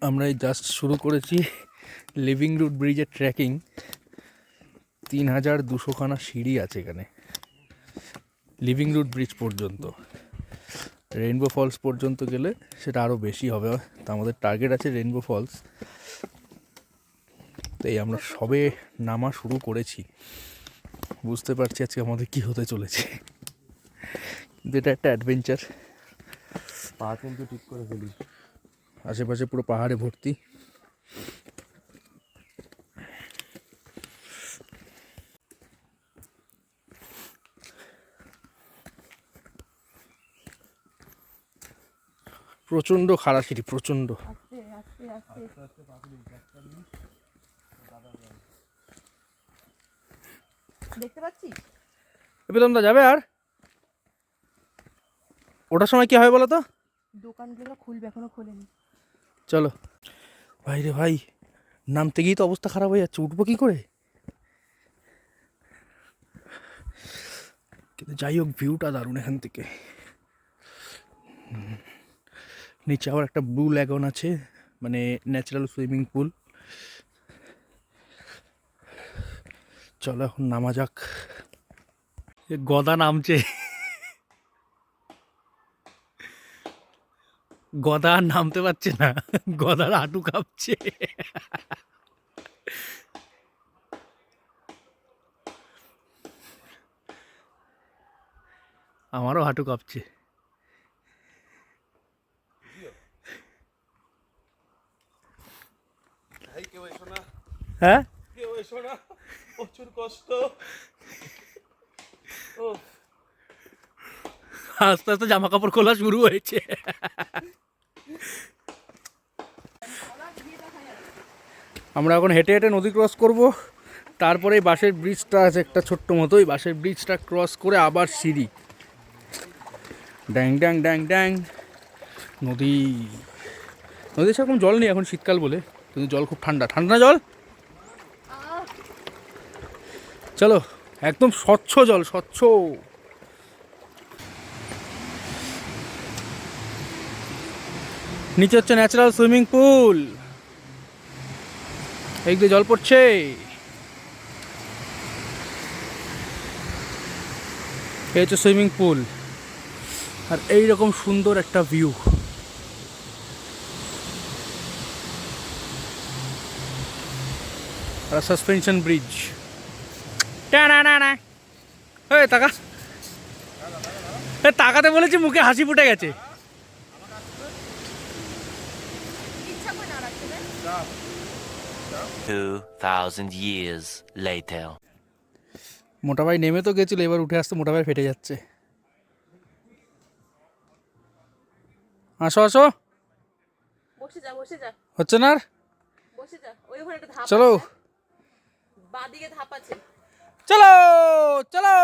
আমরা এই জাস্ট শুরু করেছি লিভিং রুট ব্রিজের ট্রেকিং। 3200খানা সিঁড়ি আছে এখানে লিভিং রুট ব্রিজ পর্যন্ত। রেইনবো ফলস পর্যন্ত গেলে সেটা আরও বেশি হবে, তা আমাদের টার্গেট আছে রেইনবো ফলস। তাই আমরা সবে নামা শুরু করেছি, বুঝতে পারছি আজকে আমাদের কি হতে চলেছে, কিন্তু এটা একটা অ্যাডভেঞ্চার। পা কিন্তু ঠিক করে ফেলি, আশেপাশে পুরো পাহাড়ে ভর্তি। প্রচণ্ড খাড়া সিঁড়ি, প্রচণ্ড। দেখতে পাচ্ছি বেতনদা যাবে আর ওটার সময় কি হবে বলো তো? দোকানগুলো খুলবে, এখনো খোলেনি। চলো ভাই রে ভাই, নামতে গিয়েই তো অবস্থা খারাপ হয়ে যাচ্ছে, উঠবো কি করে? কিন্তু যাই হোক, ভিউটা দারুণ এখান থেকে। নিচে আবার একটা ব্লু ল্যাগন আছে, মানে ন্যাচারাল সুইমিং পুল। চলো এখন নামা যাক। গদা নামছে, গদা আর নামতে পারছে না, গদার হাঁটু কাঁপছে। আমারও হাঁটু কাঁপছে। হ্যাঁ, প্রচুর কষ্ট। আস্তে আস্তে জামা কাপড় খোলা শুরু হয়েছে। আমরা এখন হেঁটে হেঁটে নদী ক্রস করব, তারপরে বাঁশের ব্রিজটা আছে একটা ছোট্ট মতো, ওই বাঁশের ব্রিজটা ক্রস করে আবার সিঁড়ি। ড্যাং ড্যাং ড্যাং ড্যাং। নদী, নদীর সেরকম জল নেই এখন শীতকাল বলে, কিন্তু জল খুব ঠান্ডা, ঠান্ডা না জল। চলো, একদম স্বচ্ছ জল, স্বচ্ছ। নিচে হচ্ছে ন্যাচারাল সুইমিং পুল, এই দিকে জল পড়ছে। এই হচ্ছে সুইমিং পুল, আর এইরকম সুন্দর একটা ভিউ। আর সাসপেনশন ব্রিজ। টাকা তাকাতে বলেছি, মুখে হাসি ফুটে গেছে। ইচ্ছা করে না রাখতে রে। 2000 years later. মোটা ভাই নেমে তো গেছিল, এবার উঠে আসতে মোটা ভাই ফেটে যাচ্ছে। আসো আসো, বসে যা, বসে যা, হচ্ছে না আর? বসে যা। ওই ওখানে একটা ধাপ চলো আছে, বাঁদিকে ধাপ আছে। চলো চলো।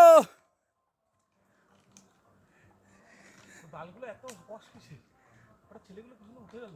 ডালগুলো এত বস কিসে, ছেলেগুলো পিছনে উঠে গেল।